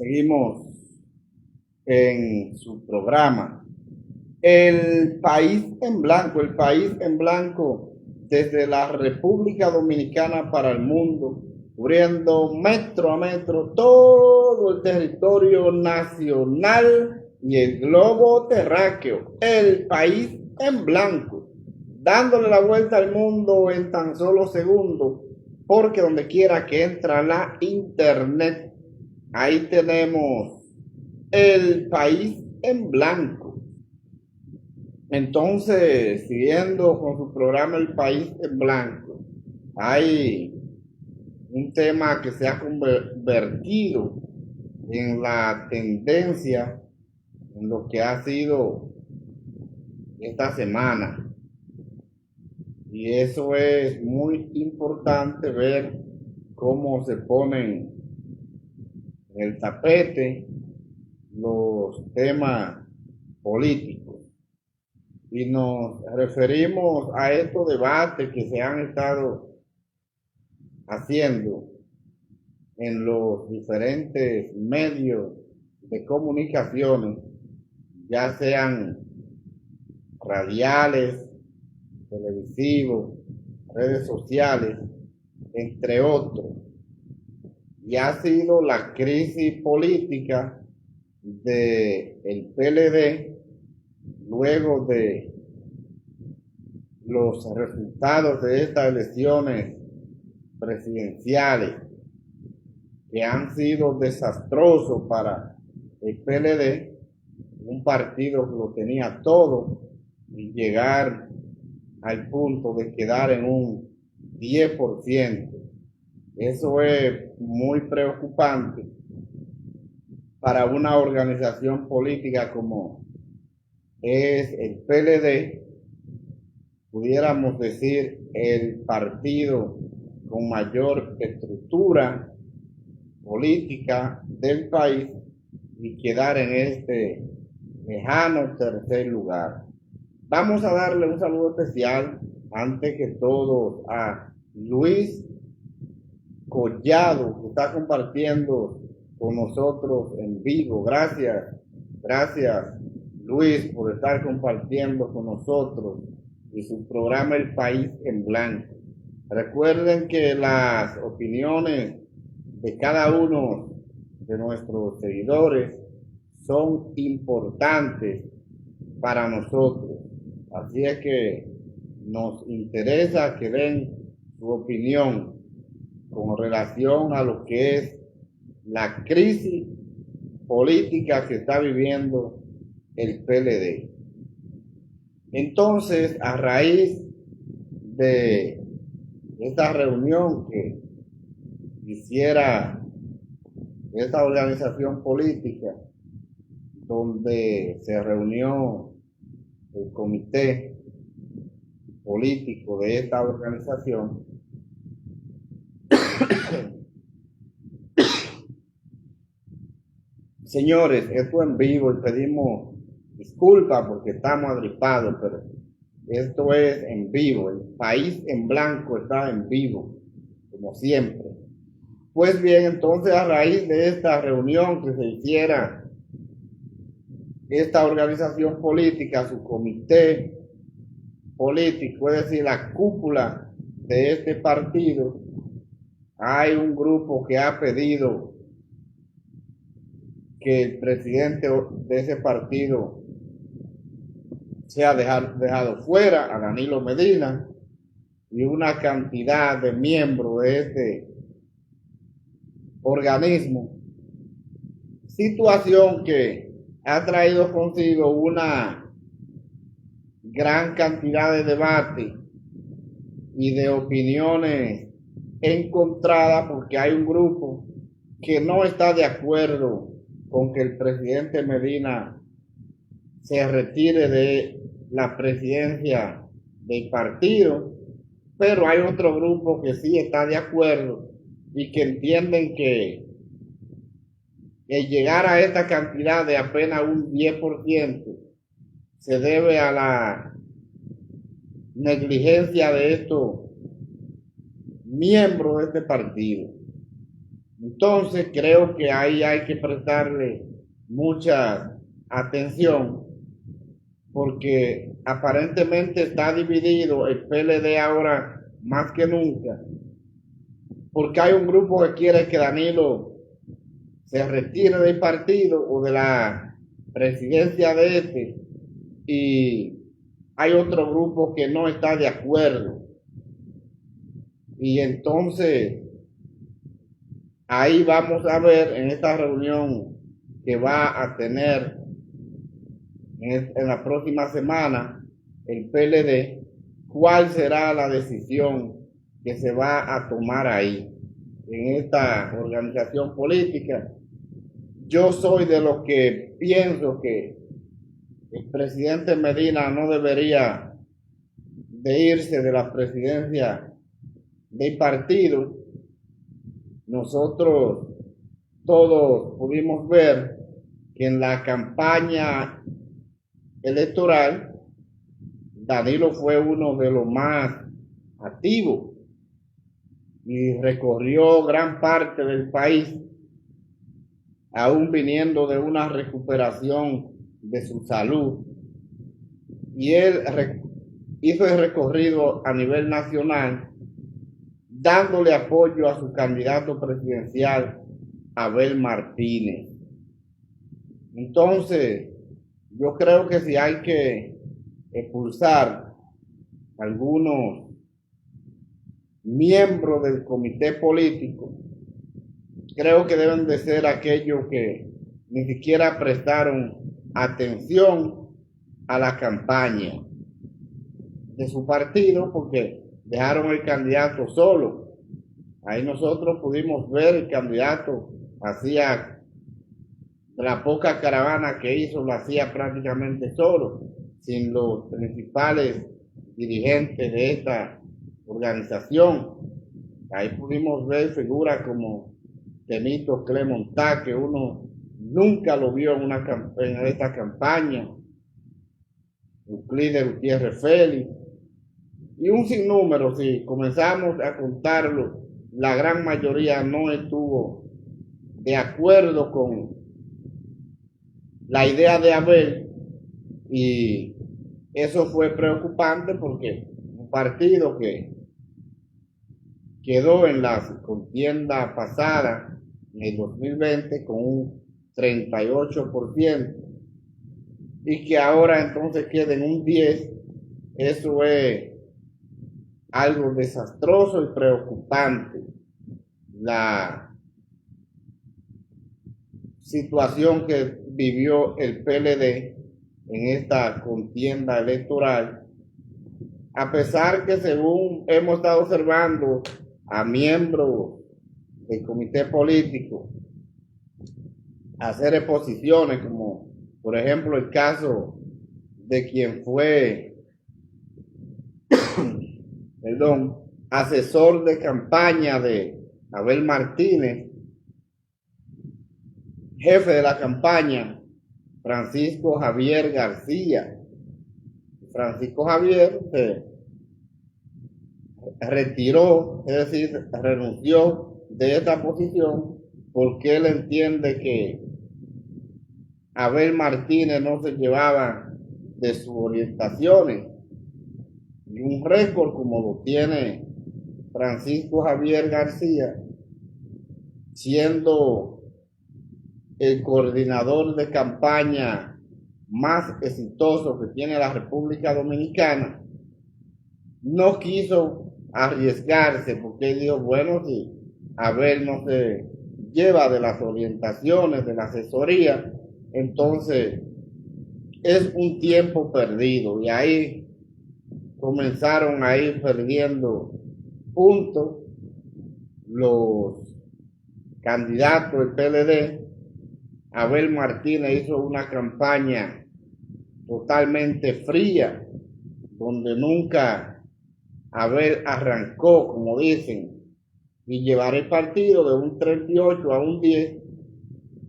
Seguimos en su programa. El país en blanco, desde la República Dominicana para el mundo, cubriendo metro a metro todo el territorio nacional y el globo terráqueo. El país en blanco, dándole la vuelta al mundo en tan solo segundos, porque donde quiera que entra la internet, ahí tenemos el país en blanco. Entonces, siguiendo con su programa El País en Blanco, hay un tema que se ha convertido en la tendencia en lo que ha sido esta semana. Y eso es muy importante, ver cómo se ponen en el tapete los temas políticos. Y nos referimos a estos debates que se han estado haciendo en los diferentes medios de comunicaciones, ya sean radiales, televisivos, redes sociales, entre otros. Y ha sido la crisis política del PLD luego de los resultados de estas elecciones presidenciales, que han sido desastrosos para el PLD, un partido que lo tenía todo, y llegar al punto de quedar en un 10%. Eso es muy preocupante para una organización política como es el PLD, pudiéramos decir el partido con mayor estructura política del país, y quedar en este lejano tercer lugar. Vamos a darle un saludo especial, antes que todo, a Luis Collado, que está compartiendo con nosotros en vivo. Gracias Luis, por estar compartiendo con nosotros y su programa El País en Blanco. Recuerden que las opiniones de cada uno de nuestros seguidores son importantes para nosotros. Así es que nos interesa que den su opinión con relación a lo que es la crisis política que está viviendo el PLD. Entonces, a raíz de esta reunión que hiciera esta organización política, donde se reunió el comité político de esta organización, señores, esto en vivo, y pedimos disculpas porque estamos agripados, pero esto es en vivo. El País en Blanco está en vivo, como siempre. Pues bien, entonces, a raíz de esta reunión que se hiciera esta organización política, su comité político, es decir, la cúpula de este partido, hay un grupo que ha pedido que el presidente de ese partido sea dejado fuera, a Danilo Medina, y una cantidad de miembros de este organismo, situación que ha traído consigo una gran cantidad de debate y de opiniones encontradas, porque hay un grupo que no está de acuerdo con que el presidente Medina se retire de la presidencia del partido, pero hay otro grupo que sí está de acuerdo y que entienden que el llegar a esta cantidad de apenas un 10% se debe a la negligencia de estos miembros de este partido. Entonces creo que ahí hay que prestarle mucha atención porque aparentemente está dividido el PLD ahora más que nunca, porque hay un grupo que quiere que Danilo se retire del partido o de la presidencia de este, y hay otro grupo que no está de acuerdo. Y entonces ahí vamos a ver en esta reunión que va a tener en la próxima semana el PLD, cuál será la decisión que se va a tomar ahí en esta organización política. Yo soy de los que pienso que el presidente Medina no debería de irse de la presidencia del partido. Nosotros todos pudimos ver que en la campaña electoral Danilo fue uno de los más activos y recorrió gran parte del país, aún viniendo de una recuperación de su salud. Y él hizo el recorrido a nivel nacional, dándole apoyo a su candidato presidencial, Abel Martínez. Entonces, yo creo que si hay que expulsar algunos miembros del comité político, creo que deben de ser aquellos que ni siquiera prestaron atención a la campaña de su partido, porque dejaron el candidato solo. Ahí nosotros pudimos ver el candidato hacía la poca caravana que hizo, lo hacía prácticamente solo, sin los principales dirigentes de esta organización. Ahí pudimos ver figuras como Temito Clemontá, que uno nunca lo vio en esta campaña, Euclides Gutiérrez Félix, y un sinnúmero. Si comenzamos a contarlo, la gran mayoría no estuvo de acuerdo con la idea de Abel, y eso fue preocupante porque un partido que quedó en la contienda pasada, en el 2020, con un 38%, y que ahora entonces quede en un 10%, eso es algo desastroso y preocupante. La situación que vivió el PLD en esta contienda electoral, a pesar que según hemos estado observando a miembros del comité político hacer exposiciones, como por ejemplo el caso de quien fue asesor de campaña de Abel Martínez, jefe de la campaña, Francisco Javier García. Francisco Javier se retiró, es decir, renunció de esta posición porque él entiende que Abel Martínez no se llevaba de sus orientaciones, y un récord como lo tiene Francisco Javier García, siendo el coordinador de campaña más exitoso que tiene la República Dominicana, no quiso arriesgarse, porque él dijo, bueno, si Abel no se lleva de las orientaciones, de la asesoría, entonces es un tiempo perdido. Y ahí comenzaron a ir perdiendo puntos los candidatos del PLD. Abel Martínez hizo una campaña totalmente fría, donde nunca Abel arrancó, como dicen, y llevar el partido de un 38 a un 10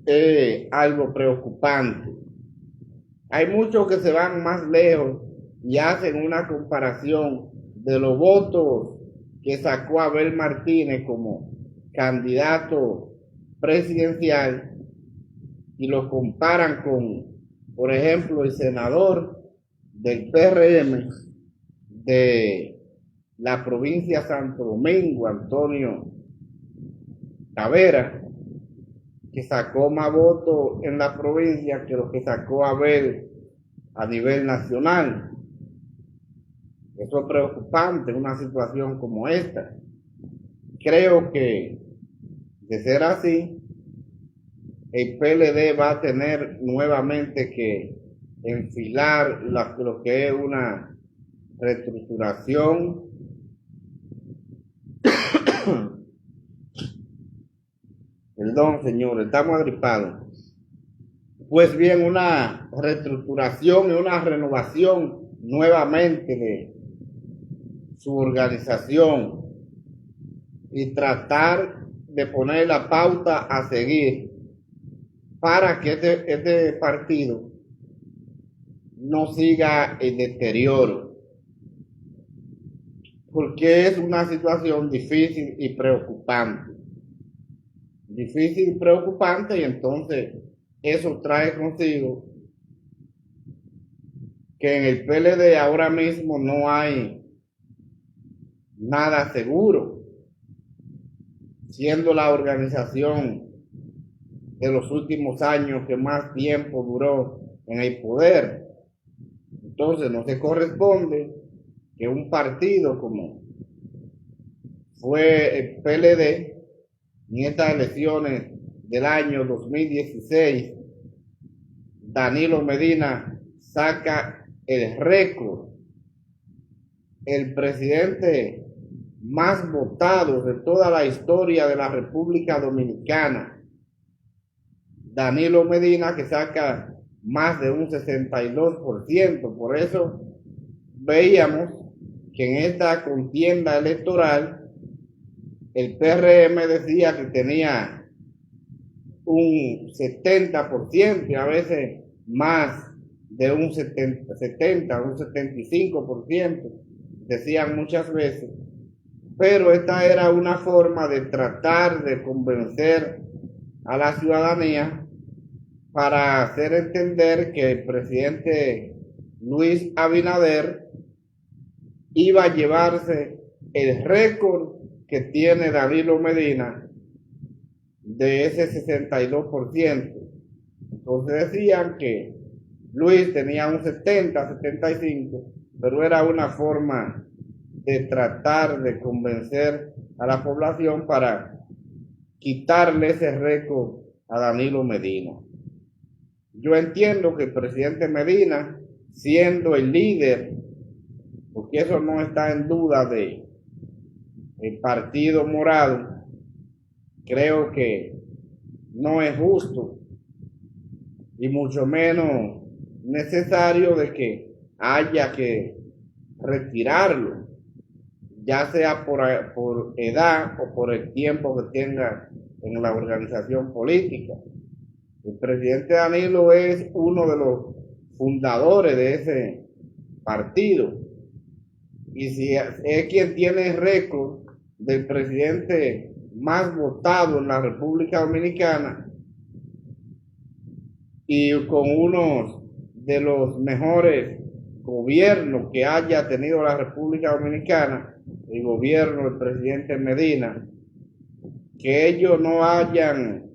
es algo preocupante. Hay muchos que se van más lejos y hacen una comparación de los votos que sacó Abel Martínez como candidato presidencial y lo comparan con, por ejemplo, el senador del PRM de la provincia de Santo Domingo, Antonio Tavera, que sacó más votos en la provincia que lo que sacó Abel a nivel nacional. Eso es preocupante en una situación como esta. Creo que, de ser así, el PLD va a tener nuevamente que enfilar lo que es una reestructuración perdón, señores, estamos agripados. Pues bien, una reestructuración y una renovación nuevamente de su organización y tratar de poner la pauta a seguir para que este partido no siga el deterioro, porque es una situación difícil y preocupante. Difícil y preocupante, y entonces eso trae consigo que en el PLD ahora mismo no hay nada seguro, siendo la organización de los últimos años que más tiempo duró en el poder. Entonces no se corresponde que un partido como fue el PLD en estas elecciones del año 2016, Danilo Medina saca el récord, el presidente más votado de toda la historia de la República Dominicana. Danilo Medina, que saca más de un 62%. Por eso veíamos que en esta contienda electoral el PRM decía que tenía un 70% y a veces más de un 70, un 75%, decían muchas veces. Pero esta era una forma de tratar de convencer a la ciudadanía para hacer entender que el presidente Luis Abinader iba a llevarse el récord que tiene Danilo Medina de ese 62%. Entonces decían que Luis tenía un 70, 75, pero era una forma de tratar de convencer a la población para quitarle ese récord a Danilo Medina. Yo entiendo que el presidente Medina, siendo el líder, porque eso no está en duda de el Partido Morado, creo que no es justo y mucho menos necesario de que haya que retirarlo, ya sea por edad o por el tiempo que tenga en la organización política. El presidente Danilo es uno de los fundadores de ese partido, y si es quien tiene el récord del presidente más votado en la República Dominicana y con uno de los mejores gobiernos que haya tenido la República Dominicana, el gobierno del presidente Medina, que ellos no hayan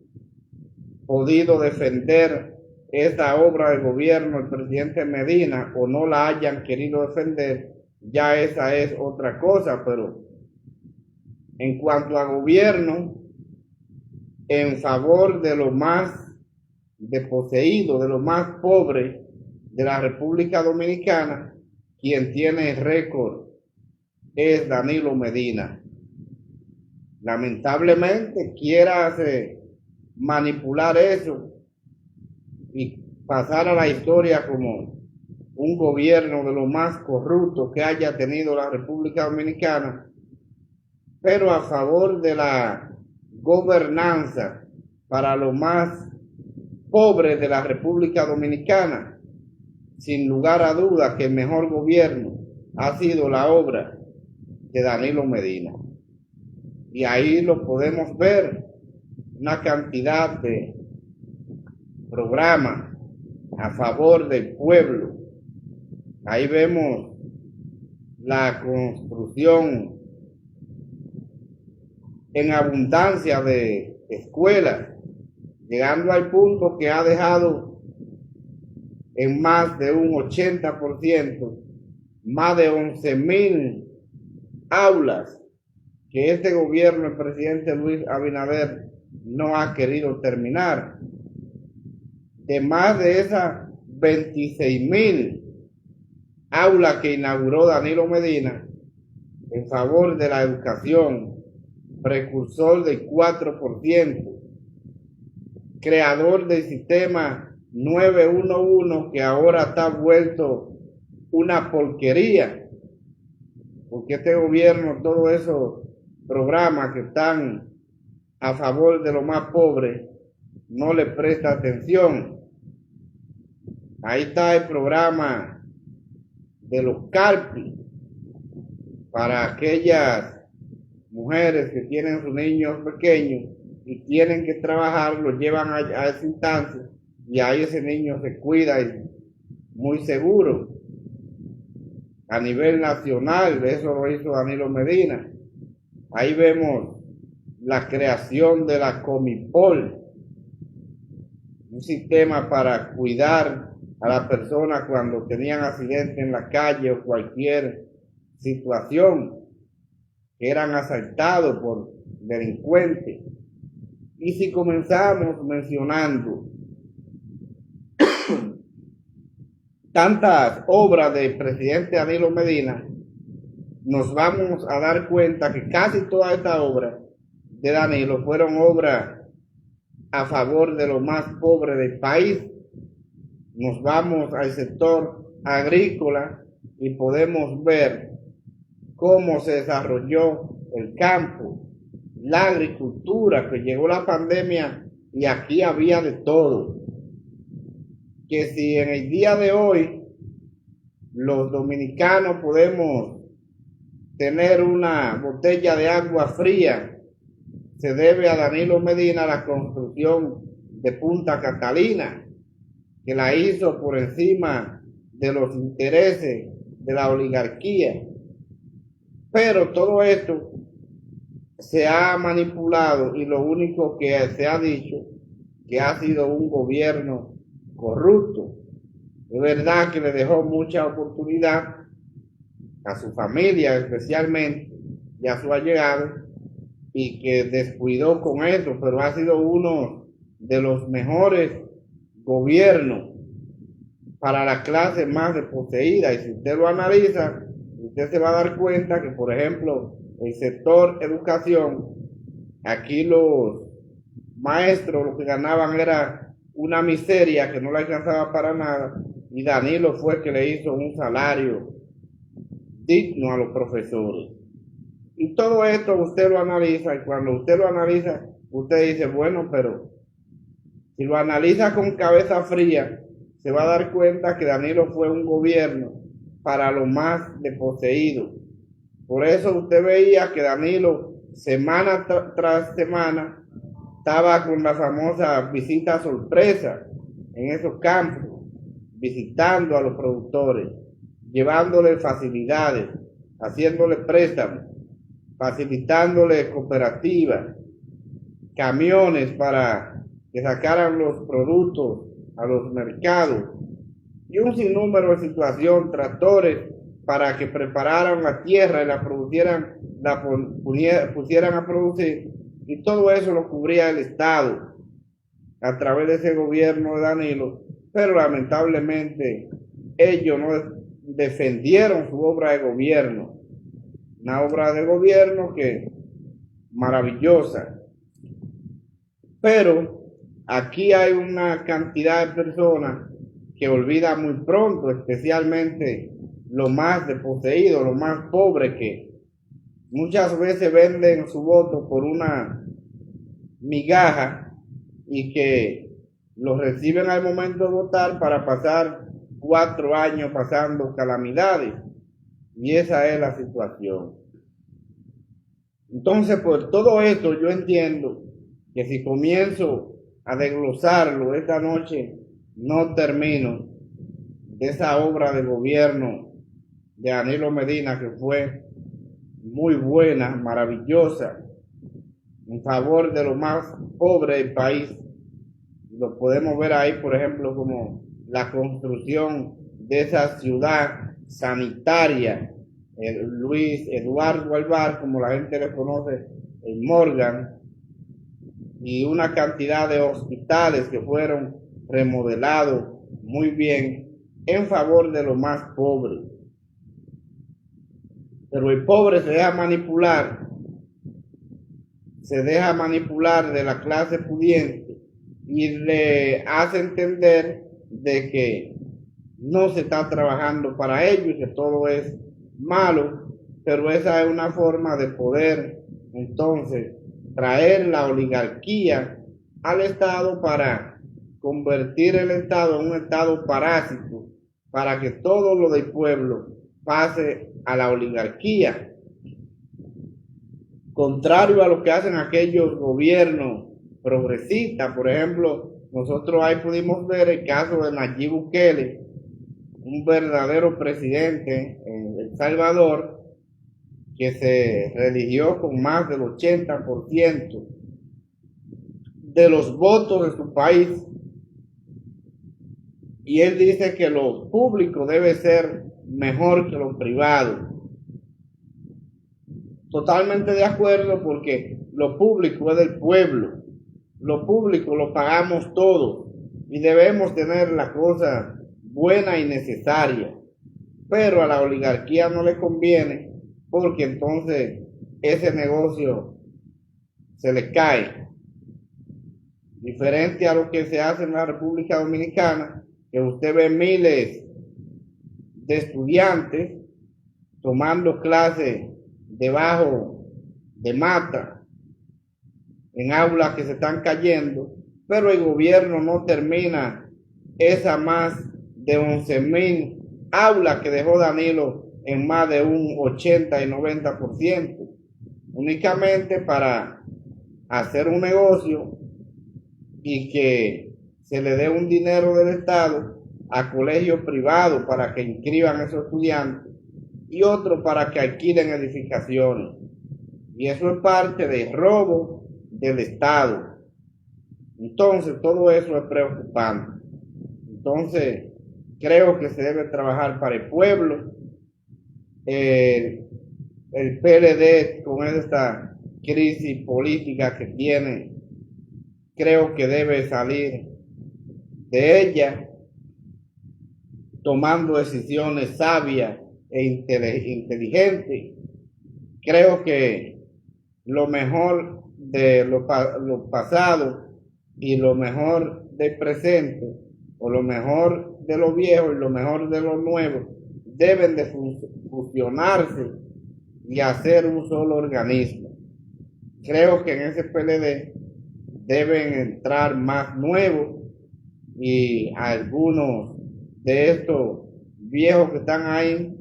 podido defender esa obra de gobierno del presidente Medina o no la hayan querido defender, ya esa es otra cosa. Pero en cuanto a gobierno, en favor de los más desposeídos, de los más pobres de la República Dominicana, quien tiene el récord es Danilo Medina. Lamentablemente quiera manipular eso y pasar a la historia como un gobierno de los más corruptos que haya tenido la República Dominicana, pero a favor de la gobernanza para los más pobres de la República Dominicana. Sin lugar a dudas que el mejor gobierno ha sido la obra de Danilo Medina, y ahí lo podemos ver una cantidad de programas a favor del pueblo. Ahí vemos la construcción en abundancia de escuelas, llegando al punto que ha dejado en más de un 80%, más de 11,000 aulas que este gobierno, el presidente Luis Abinader, no ha querido terminar. De más de esas 26,000 aulas que inauguró Danilo Medina en favor de la educación, precursor del 4%, creador del sistema 911, que ahora está vuelto una porquería, porque este gobierno, todos esos programas que están a favor de los más pobres, no le presta atención. Ahí está el programa de los CARPI para aquellas mujeres que tienen sus niños pequeños y tienen que trabajar, los llevan a esa instancia y ahí ese niño se cuida y muy seguro. A nivel nacional, eso lo hizo Danilo Medina. Ahí vemos la creación de la Comipol, un sistema para cuidar a las personas cuando tenían accidentes en la calle o cualquier situación, que eran asaltados por delincuentes. Y si comenzamos mencionando tantas obras del presidente Danilo Medina, nos vamos a dar cuenta que casi todas estas obras de Danilo fueron obras a favor de los más pobres del país. Nos vamos al sector agrícola y podemos ver cómo se desarrolló el campo, la agricultura, que llegó la pandemia y aquí había de todo. Que si en el día de hoy los dominicanos podemos tener una botella de agua fría, se debe a Danilo Medina la construcción de Punta Catalina, que la hizo por encima de los intereses de la oligarquía. Pero todo esto se ha manipulado y lo único que se ha dicho que ha sido un gobierno corrupto. Es verdad que le dejó mucha oportunidad a su familia especialmente y a su allegado, y que descuidó con eso, pero ha sido uno de los mejores gobiernos para la clase más desposeída. Y si usted lo analiza, usted se va a dar cuenta que, por ejemplo, el sector educación, aquí los maestros lo que ganaban era una miseria que no le alcanzaba para nada, y Danilo fue el que le hizo un salario digno a los profesores. Y todo esto usted lo analiza, y cuando usted lo analiza, usted dice, bueno, pero si lo analiza con cabeza fría, se va a dar cuenta que Danilo fue un gobierno para los más desposeídos. Por eso usted veía que Danilo, semana tras semana, estaba con la famosa visita sorpresa en esos campos, visitando a los productores, llevándoles facilidades, haciéndoles préstamos, facilitándole cooperativas, camiones para que sacaran los productos a los mercados y un sinnúmero de situaciones, tractores para que prepararan la tierra y la pusieran a producir, y todo eso lo cubría el Estado a través de ese gobierno de Danilo. Pero lamentablemente ellos no defendieron su obra de gobierno. Una obra de gobierno que maravillosa, pero aquí hay una cantidad de personas que olvidan muy pronto, especialmente los más desposeídos, los más pobres, que muchas veces venden su voto por una migaja y que los reciben al momento de votar para pasar 4 años pasando calamidades. Y esa es la situación. Entonces, por todo esto yo entiendo que si comienzo a desglosarlo esta noche, no termino, de esa obra de gobierno de Danilo Medina, que fue muy buena, maravillosa, en favor de los más pobres del país. Lo podemos ver ahí, por ejemplo, como la construcción de esa ciudad sanitaria, Luis Eduardo Alvar, como la gente le conoce, en Morgan, y una cantidad de hospitales que fueron remodelados muy bien en favor de los más pobres. Pero el pobre se deja manipular de la clase pudiente y le hace entender de que no se está trabajando para ellos y que todo es malo, pero esa es una forma de poder entonces traer la oligarquía al Estado para convertir el Estado en un Estado parásito, para que todo lo del pueblo pase a la oligarquía, contrario a lo que hacen aquellos gobiernos progresistas. Por ejemplo, nosotros ahí pudimos ver el caso de Nayib Bukele, un verdadero presidente en El Salvador, que se religió con más del 80% de los votos de su país, y él dice que lo público debe ser mejor que lo privado. Totalmente de acuerdo, porque lo público es del pueblo, lo público lo pagamos todos y debemos tener la cosa buena y necesaria, pero a la oligarquía no le conviene, porque entonces ese negocio se le cae. Diferente a lo que se hace en la República Dominicana, que usted ve miles de estudiantes tomando clases debajo de mata, en aulas que se están cayendo, pero el gobierno no termina esa más de 11,000 aulas que dejó Danilo en más de un 80 y 90%, únicamente para hacer un negocio y que se le dé un dinero del Estado a colegios privados para que inscriban a esos estudiantes y otro para que alquilen edificaciones. Y eso es parte del robo del Estado. Entonces, todo eso es preocupante. Entonces, creo que se debe trabajar para el pueblo. El PLD, con esta crisis política que tiene, creo que debe salir de ella tomando decisiones sabias e inteligentes. Creo que lo mejor de lo pasado y lo mejor del presente, o lo mejor de lo viejo y lo mejor de lo nuevo, deben de fusionarse y hacer un solo organismo. Creo que en ese PLD deben entrar más nuevos, y algunos de estos viejos que están ahí,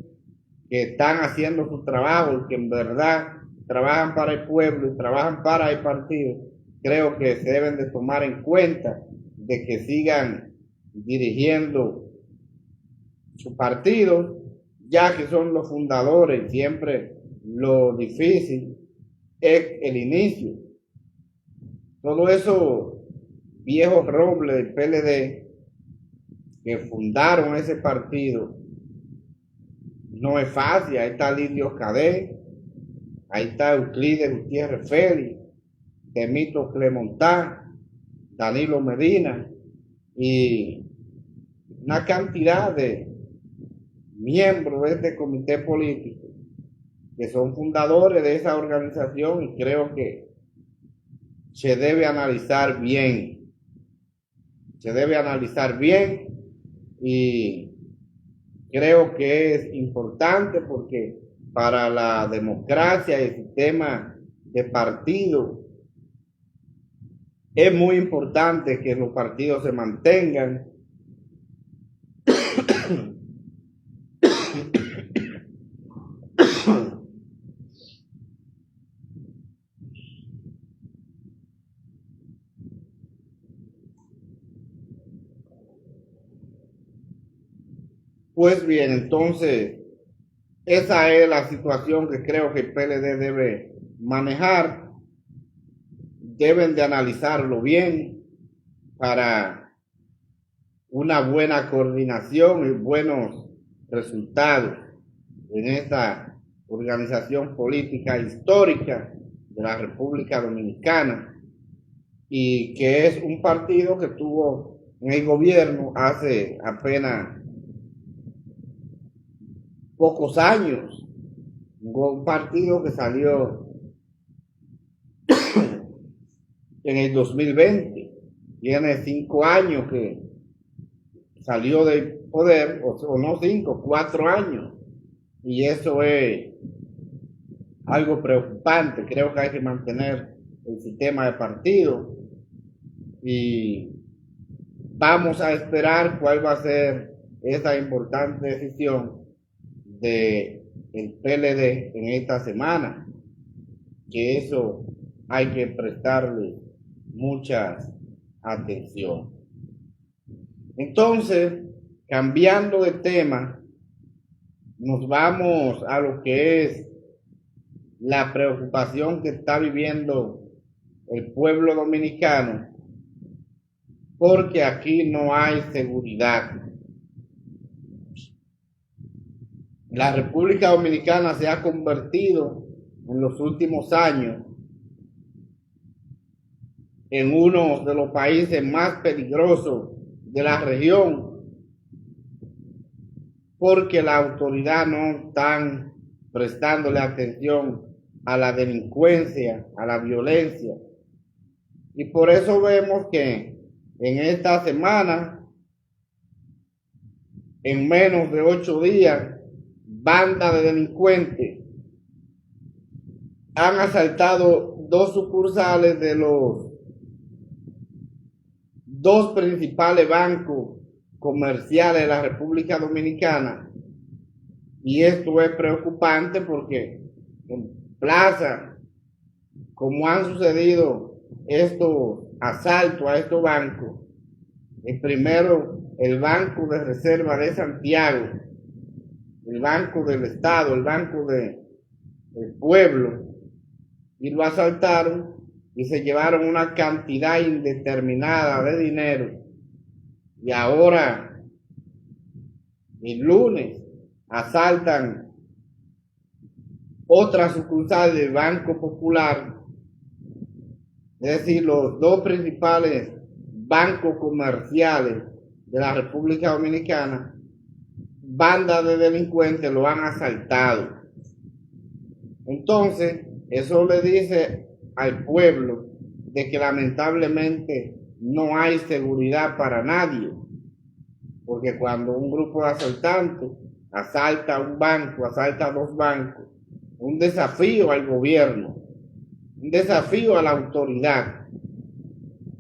que están haciendo su trabajo y que en verdad trabajan para el pueblo y trabajan para el partido, creo que se deben de tomar en cuenta de que sigan dirigiendo su partido, ya que son los fundadores. Siempre lo difícil es el inicio. Todo eso viejos robles del PLD que fundaron ese partido, no es fácil. Ahí está Lidio Cadet, ahí está Euclides Gutiérrez Félix, Temito Clemontá, Danilo Medina y una cantidad de miembros de este comité político que son fundadores de esa organización, y creo que se debe analizar bien. Y creo que es importante, porque para la democracia y el sistema de partido es muy importante que los partidos se mantengan Pues bien, entonces, esa es la situación que creo que el PLD debe manejar. Deben de analizarlo bien para una buena coordinación y buenos resultados en esta organización política histórica de la República Dominicana, y que es un partido que estuvo en el gobierno hace apenas pocos años, un partido que salió en el 2020, tiene 5 años que salió del poder, o no 5, 4 años, y eso es algo preocupante. Creo que hay que mantener el sistema de partido y vamos a esperar cuál va a ser esa importante decisión de el PLD en esta semana, que eso hay que prestarle mucha atención. Entonces, cambiando de tema, nos vamos a lo que es la preocupación que está viviendo el pueblo dominicano, porque aquí no hay seguridad. La República Dominicana se ha convertido en los últimos años en uno de los países más peligrosos de la región, porque la autoridad no está prestándole atención a la delincuencia, a la violencia. Y por eso vemos que en esta semana, en menos de 8 días, bandas de delincuentes han asaltado 2 sucursales de los 2 principales bancos comerciales de la República Dominicana. Y esto es preocupante porque en plaza, como han sucedido estos asaltos a estos bancos, el primero, el Banco de Reserva de Santiago, el Banco del Estado, el Banco del Pueblo, y lo asaltaron y se llevaron una cantidad indeterminada de dinero. Y ahora, el lunes, asaltan otra sucursal del Banco Popular, es decir, los 2 principales bancos comerciales de la República Dominicana. Bandas de delincuentes lo han asaltado. Entonces, eso le dice al pueblo de que lamentablemente no hay seguridad para nadie, porque cuando un grupo de asaltantes asalta un banco, asalta 2 bancos, un desafío al gobierno, un desafío a la autoridad,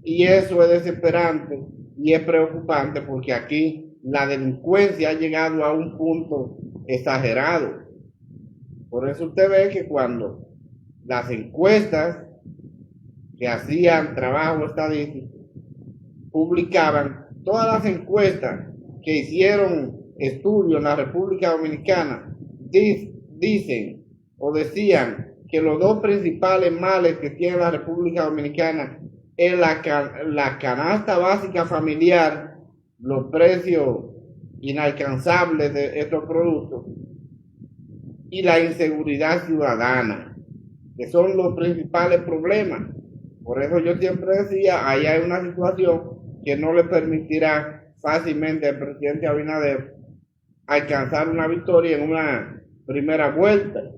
y eso es desesperante y es preocupante, porque aquí la delincuencia ha llegado a un punto exagerado. Por eso usted ve que cuando las encuestas que hacían trabajo estadístico publicaban, todas las encuestas que hicieron estudios en la República Dominicana dicen o decían que los 2 principales males que tiene la República Dominicana es la canasta básica familiar, los precios inalcanzables de estos productos, y la inseguridad ciudadana, que son los principales problemas. Por eso yo siempre decía, ahí hay una situación que no le permitirá fácilmente al presidente Abinader alcanzar una victoria en una primera vuelta.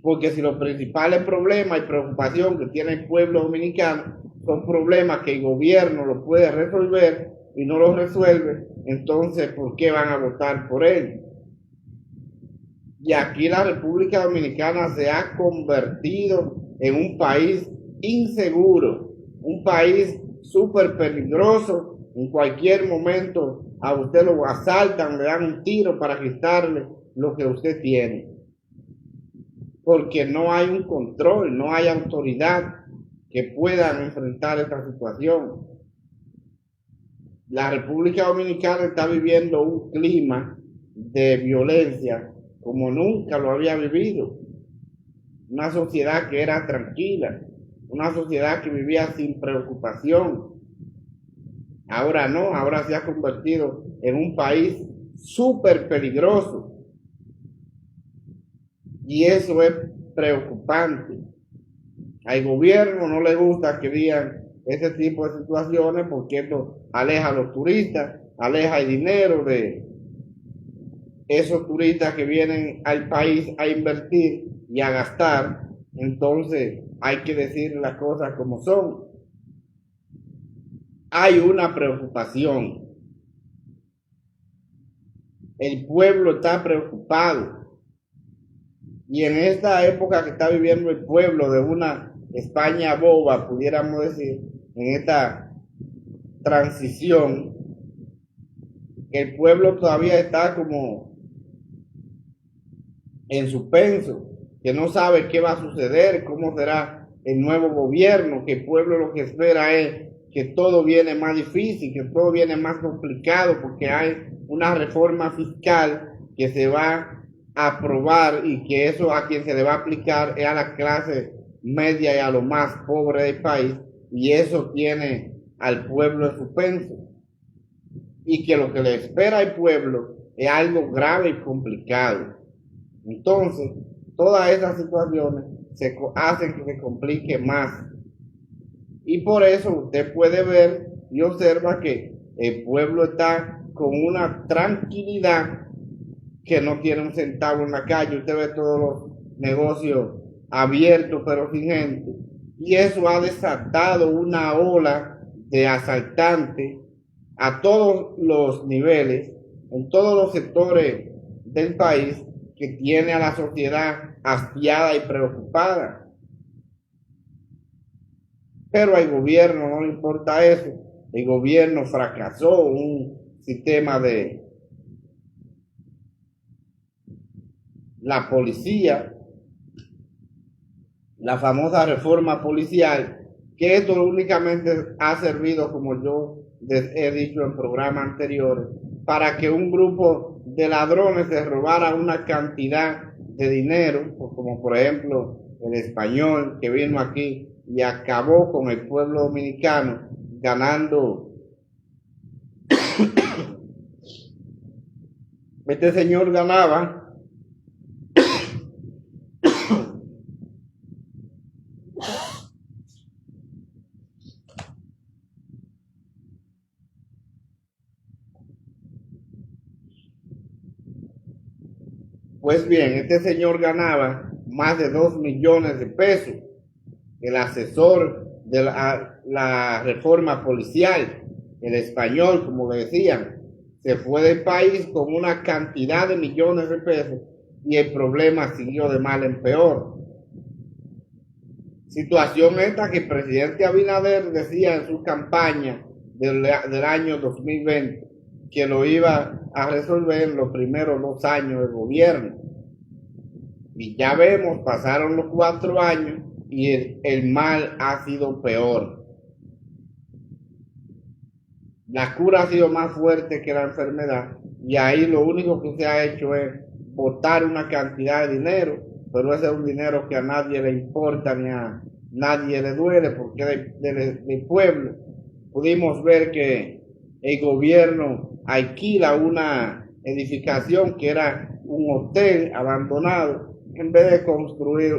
Porque si los principales problemas y preocupación que tiene el pueblo dominicano son problemas que el gobierno lo puede resolver y no los resuelve, entonces ¿por qué van a votar por él? Y aquí la República Dominicana se ha convertido en un país inseguro, un país súper peligroso. En cualquier momento a usted lo asaltan, le dan un tiro para quitarle lo que usted tiene, porque no hay un control, no hay autoridad que puedan enfrentar esta situación. la República Dominicana está viviendo un clima de violencia como nunca lo había vivido. Una sociedad que era tranquila, una sociedad que vivía sin preocupación. Ahora no, ahora se ha convertido en un país súper peligroso. Y eso es preocupante. Al gobierno no le gusta que digan ese tipo de situaciones porque esto aleja a los turistas, aleja el dinero de esos turistas que vienen al país a invertir y a gastar. Entonces hay que decir las cosas como son. Hay una preocupación. El pueblo está preocupado. Y en esta época que está viviendo el pueblo de una España boba, pudiéramos decir, en esta transición, el pueblo todavía está como en suspenso, que no sabe qué va a suceder, cómo será el nuevo gobierno, que el pueblo lo que espera es que todo viene más difícil, que todo viene más complicado, porque hay una reforma fiscal que se va a aprobar y que eso a quien se le va a aplicar es a la clase media y a los más pobres del país, y eso tiene al pueblo en suspenso, y que lo que le espera al pueblo es algo grave y complicado. Entonces, todas esas situaciones hacen que se complique más. Y por eso usted puede ver y observa que el pueblo está con una tranquilidad que no tiene un centavo en la calle. Usted ve todos los negocios abiertos pero sin gente. Y eso ha desatado una ola de asaltantes a todos los niveles, en todos los sectores del país, que tiene a la sociedad hastiada y preocupada. Pero al gobierno no le importa eso. El gobierno fracasó un sistema de la policía, la famosa reforma policial, que esto únicamente ha servido, como yo les he dicho en programas anteriores, para que un grupo de ladrones se robara una cantidad de dinero, como por ejemplo el español que vino aquí y acabó con el pueblo dominicano ganando. Este señor ganaba pues bien, este señor ganaba más de 2 millones de pesos. El asesor de la reforma policial, el español, como le decían, se fue del país con una cantidad de millones de pesos y el problema siguió de mal en peor. Situación esta que el presidente Abinader decía en su campaña del año 2020 que lo iba a resolver en los primeros 2 años de gobierno. Y ya vemos, pasaron los 4 años y el mal ha sido peor. La cura ha sido más fuerte que la enfermedad y ahí lo único que se ha hecho es botar una cantidad de dinero, pero ese es un dinero que a nadie le importa ni a nadie le duele porque del pueblo. Pudimos ver que el gobierno alquila una edificación que era un hotel abandonado en vez de construir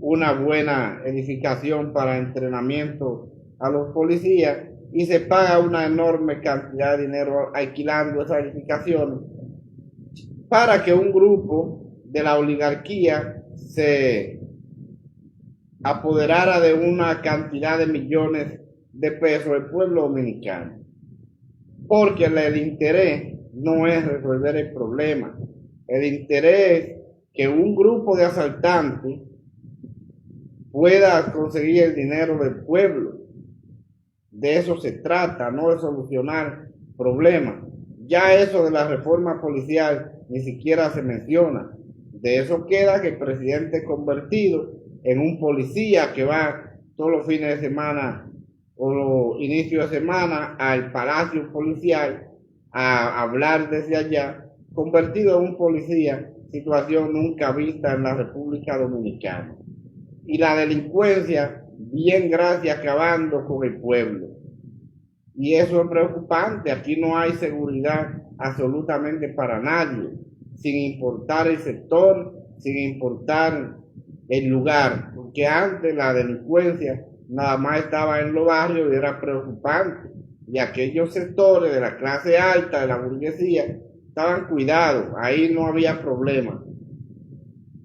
una buena edificación para entrenamiento a los policías, y se paga una enorme cantidad de dinero alquilando esas edificaciones para que un grupo de la oligarquía se apoderara de una cantidad de millones de pesos del pueblo dominicano. Porque el interés no es resolver el problema. El interés es que un grupo de asaltantes pueda conseguir el dinero del pueblo. De eso se trata, no de solucionar problemas. Ya eso de la reforma policial ni siquiera se menciona. De eso queda que el presidente convertido en un policía que va todos los fines de semana o inicio de semana al Palacio Policial a hablar desde allá, convertido en un policía, situación nunca vista en la República Dominicana. Y la delincuencia, bien gracias, acabando con el pueblo. Y eso es preocupante, aquí no hay seguridad absolutamente para nadie, sin importar el sector, sin importar el lugar, porque antes la delincuencia nada más estaba en los barrios y era preocupante, y aquellos sectores de la clase alta, de la burguesía, estaban cuidados, ahí no había problema.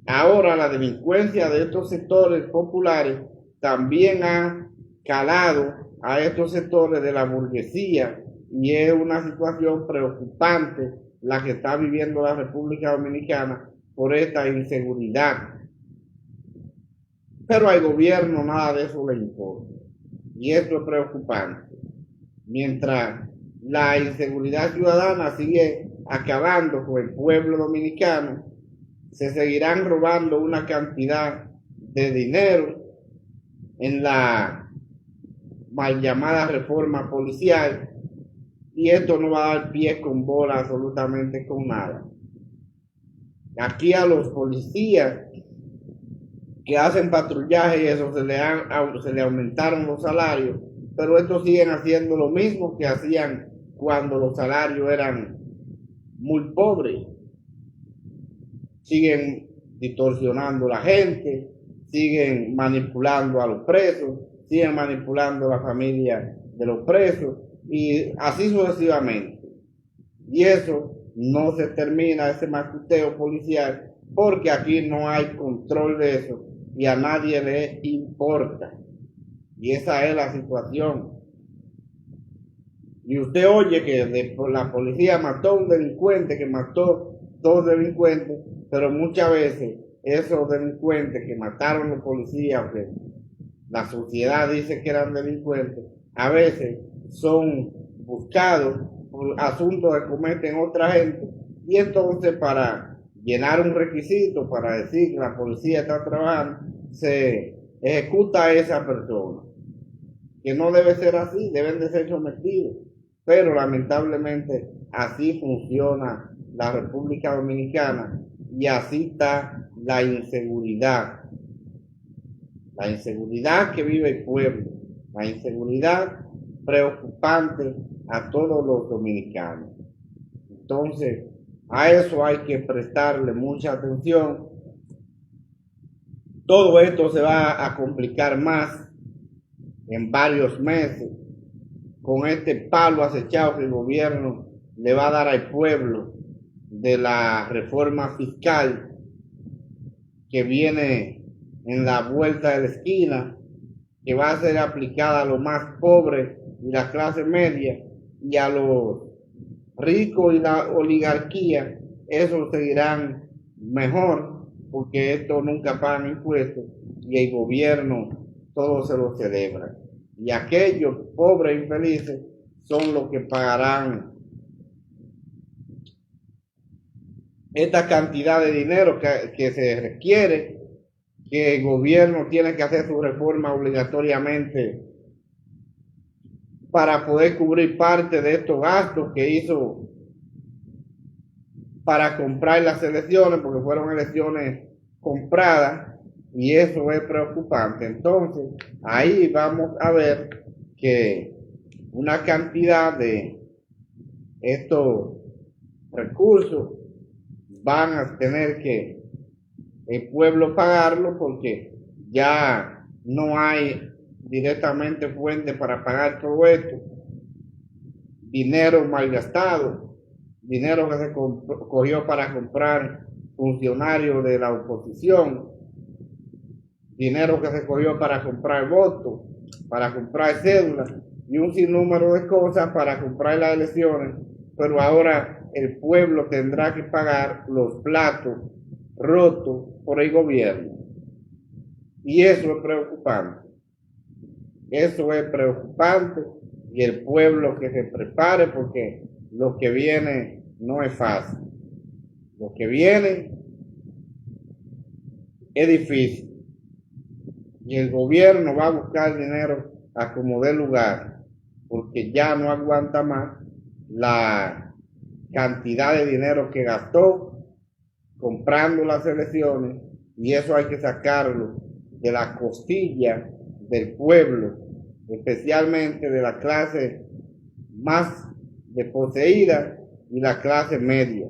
Ahora la delincuencia de estos sectores populares también ha calado a estos sectores de la burguesía y es una situación preocupante la que está viviendo la República Dominicana por esta inseguridad. Pero al gobierno nada de eso le importa y esto es preocupante. Mientras la inseguridad ciudadana sigue acabando con el pueblo dominicano, se seguirán robando una cantidad de dinero en la mal llamada reforma policial y esto no va a dar pie con bola absolutamente con nada. Aquí a los policías que hacen patrullaje y eso se le aumentaron los salarios, pero estos siguen haciendo lo mismo que hacían cuando los salarios eran muy pobres. Siguen distorsionando a la gente, siguen manipulando a los presos, siguen manipulando a la familia de los presos y así sucesivamente. Y eso no se termina, ese macuteo policial, porque aquí no hay control de eso y a nadie le importa. Y esa es la situación. Y usted oye que la policía mató a un delincuente, que mató dos delincuentes, pero muchas veces esos delincuentes que mataron a los policías, que la sociedad dice que eran delincuentes, a veces son buscados por asuntos que cometen otra gente y entonces para llenar un requisito, para decir que la policía está trabajando, se ejecuta a esa persona, que no debe ser así, deben de ser sometidos, pero lamentablemente así funciona la República Dominicana y así está la inseguridad que vive el pueblo, la inseguridad preocupante a todos los dominicanos. Entonces, a eso hay que prestarle mucha atención. Todo esto se va a complicar más en varios meses con este palo acechado que el gobierno le va a dar al pueblo de la reforma fiscal que viene en la vuelta de la esquina, que va a ser aplicada a los más pobres y la clase media, y a los ricos y la oligarquía, esos seguirán mejor, porque estos nunca pagan impuestos y el gobierno todo se lo celebra. Y aquellos pobres e infelices son los que pagarán esta cantidad de dinero que se requiere, que el gobierno tiene que hacer su reforma obligatoriamente para poder cubrir parte de estos gastos que hizo para comprar las elecciones, porque fueron elecciones compradas y eso es preocupante. Entonces, ahí vamos a ver que una cantidad de estos recursos van a tener que el pueblo pagarlo porque ya no hay directamente fuente para pagar todo esto. Dinero malgastado, dinero que se cogió para comprar funcionarios de la oposición, dinero que se cogió para comprar votos, para comprar cédulas y un sinnúmero de cosas para comprar las elecciones, pero ahora el pueblo tendrá que pagar los platos rotos por el gobierno. Y eso es preocupante. Eso es preocupante y el pueblo que se prepare porque lo que viene no es fácil. Lo que viene es difícil. Y el gobierno va a buscar dinero a como dé lugar, porque ya no aguanta más la cantidad de dinero que gastó comprando las elecciones, y eso hay que sacarlo de la costilla del pueblo, especialmente de la clase más desposeída y la clase media.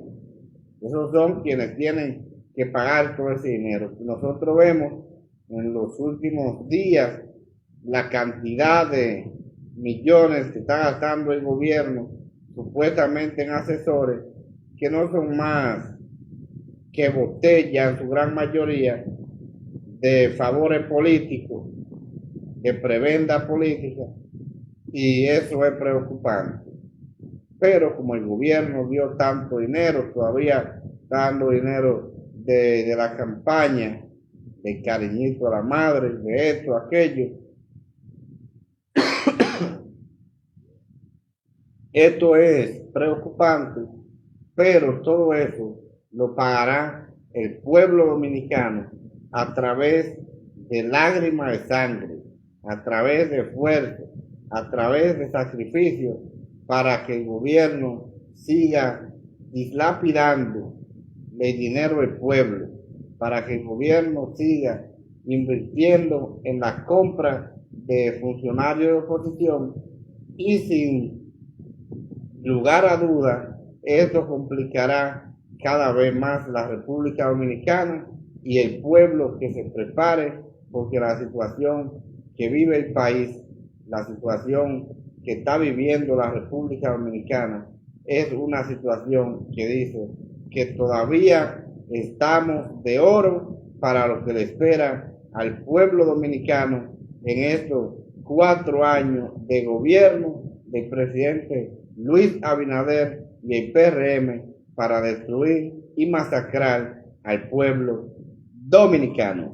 Esos son quienes tienen que pagar todo ese dinero. Nosotros vemos en los últimos días la cantidad de millones que está gastando el gobierno supuestamente en asesores, que no son más que botellas en su gran mayoría de favores políticos, de prebenda política, y eso es preocupante. Pero como el gobierno dio tanto dinero, todavía está dando dinero de la campaña, de cariñito a la madre, de esto, aquello. Esto es preocupante, pero todo eso lo pagará el pueblo dominicano a través de lágrimas de sangre, a través de esfuerzo, a través de sacrificio, para que el gobierno siga dilapidando el dinero del pueblo, para que el gobierno siga invirtiendo en la compra de funcionarios de oposición, y sin lugar a duda esto complicará cada vez más la República Dominicana y el pueblo que se prepare, porque la situación que vive el país, la situación que está viviendo la República Dominicana, es una situación que dice que todavía estamos de oro para lo que le espera al pueblo dominicano en estos 4 años de gobierno del presidente Luis Abinader y el PRM para destruir y masacrar al pueblo dominicano.